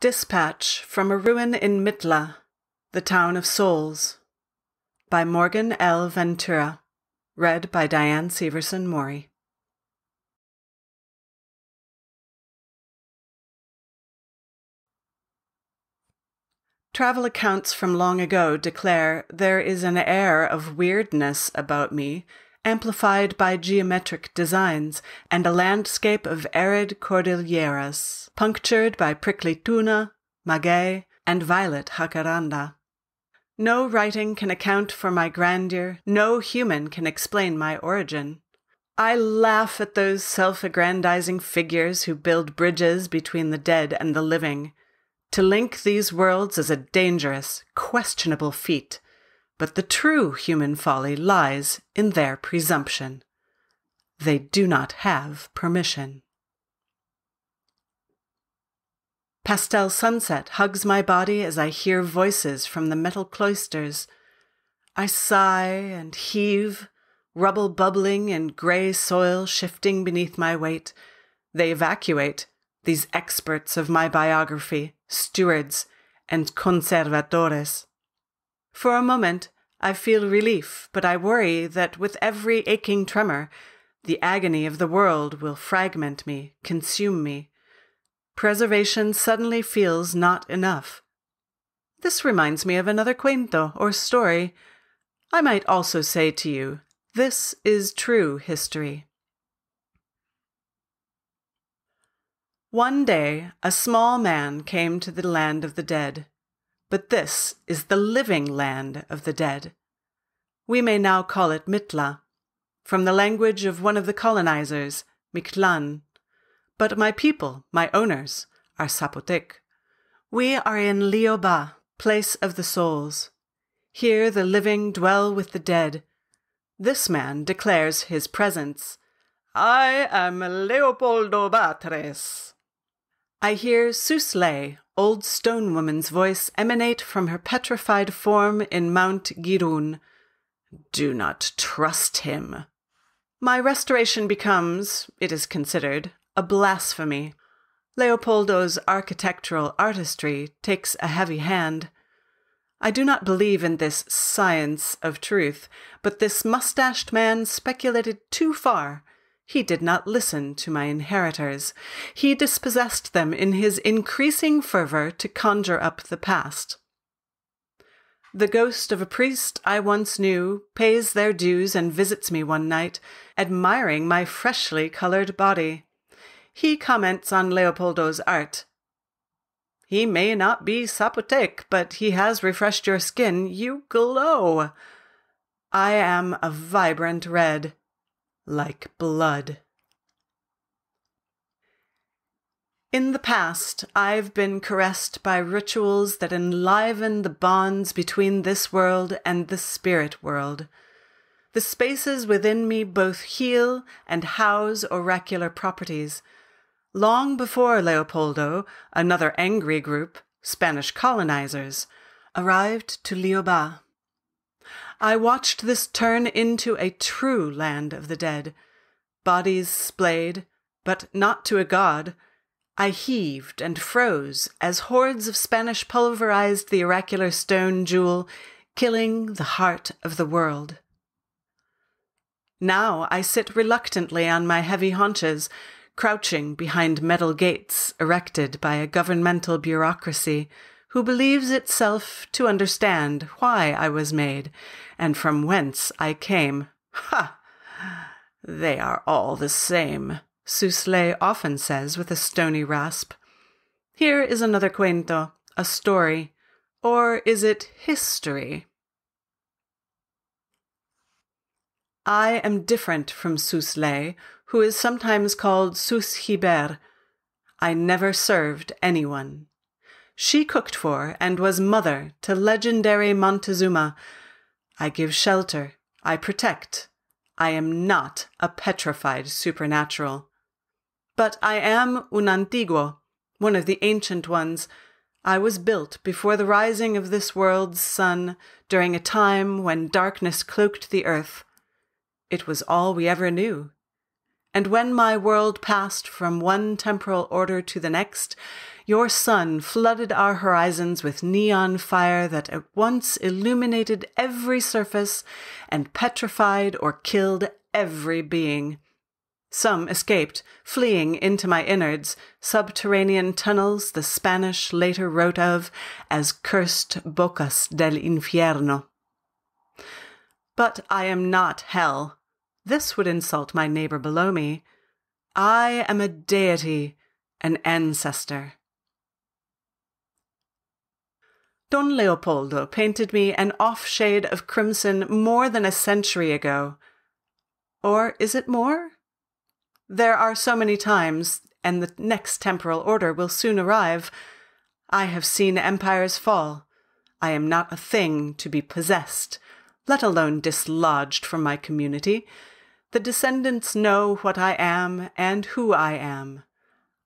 Dispatch from a Ruin in Mitla, the Town of Souls, by Morgan L. Ventura, read by Diane Severson Mori. Travel accounts from long ago declare there is an air of weirdness about me, amplified by geometric designs, and a landscape of arid cordilleras, punctured by prickly tuna, maguey, and violet jacaranda. No writing can account for my grandeur, no human can explain my origin. I laugh at those self-aggrandizing figures who build bridges between the dead and the living. To link these worlds is a dangerous, questionable feat, but the true human folly lies in their presumption. They do not have permission. Pastel sunset hugs my body as I hear voices from the metal cloisters. I sigh and heave, rubble bubbling and gray soil shifting beneath my weight. They evacuate, these experts of my biography, stewards and conservadores. For a moment, I feel relief, but I worry that with every aching tremor, the agony of the world will fragment me, consume me. Preservation suddenly feels not enough. This reminds me of another cuento, or story. I might also say to you, this is true history. One day, a small man came to the land of the dead. But this is the living land of the dead. We may now call it Mitla, from the language of one of the colonizers, Mictlan. But my people, my owners, are Zapotec. We are in Leoba, place of the souls. Here the living dwell with the dead. This man declares his presence. I am Leopoldo Batres. I hear Susley, old stone woman's voice, emanate from her petrified form in Mount Girun. Do not trust him. My restoration becomes, it is considered, a blasphemy. Leopoldo's architectural artistry takes a heavy hand. I do not believe in this science of truth, but this mustached man speculated too far. He did not listen to my inheritors. He dispossessed them in his increasing fervor to conjure up the past. The ghost of a priest I once knew pays their dues and visits me one night, admiring my freshly colored body. He comments on Leopoldo's art. He may not be Zapotec, but he has refreshed your skin. You glow. I am a vibrant red, like blood. In the past, I've been caressed by rituals that enliven the bonds between this world and the spirit world. The spaces within me both heal and house oracular properties. Long before Leopoldo, another angry group, Spanish colonizers, arrived to Leoba. I watched this turn into a true land of the dead. Bodies splayed, but not to a god. I heaved and froze as hordes of Spanish pulverized the oracular stone jewel, killing the heart of the world. Now I sit reluctantly on my heavy haunches, crouching behind metal gates erected by a governmental bureaucracy who believes itself to understand why I was made and from whence I came. Ha! They are all the same, Susley often says with a stony rasp. Here is another cuento, a story, or is it history? I am different from Susley, who is sometimes called Sus Hiber. I never served anyone. She cooked for and was mother to legendary Montezuma. I give shelter. I protect. I am not a petrified supernatural. But I am un antiguo, one of the ancient ones. I was built before the rising of this world's sun, during a time when darkness cloaked the earth. It was all we ever knew. And when my world passed from one temporal order to the next, your sun flooded our horizons with neon fire that at once illuminated every surface and petrified or killed every being. Some escaped, fleeing into my innards, subterranean tunnels the Spanish later wrote of as cursed bocas del infierno. But I am not hell. This would insult my neighbor below me. I am a deity, an ancestor. Don Leopoldo painted me an off-shade of crimson more than a century ago. Or is it more? There are so many times, and the next temporal order will soon arrive. I have seen empires fall. I am not a thing to be possessed, let alone dislodged from my community. The descendants know what I am and who I am.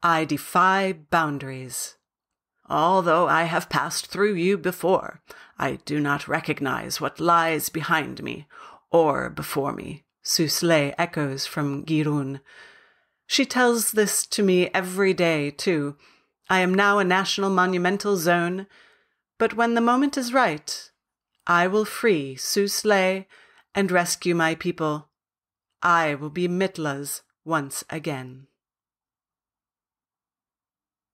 I defy boundaries. Although I have passed through you before, I do not recognize what lies behind me or before me, Susley echoes from Girun. She tells this to me every day, too. I am now a national monumental zone, but when the moment is right, I will free Susley and rescue my people. I will be Mitla's once again.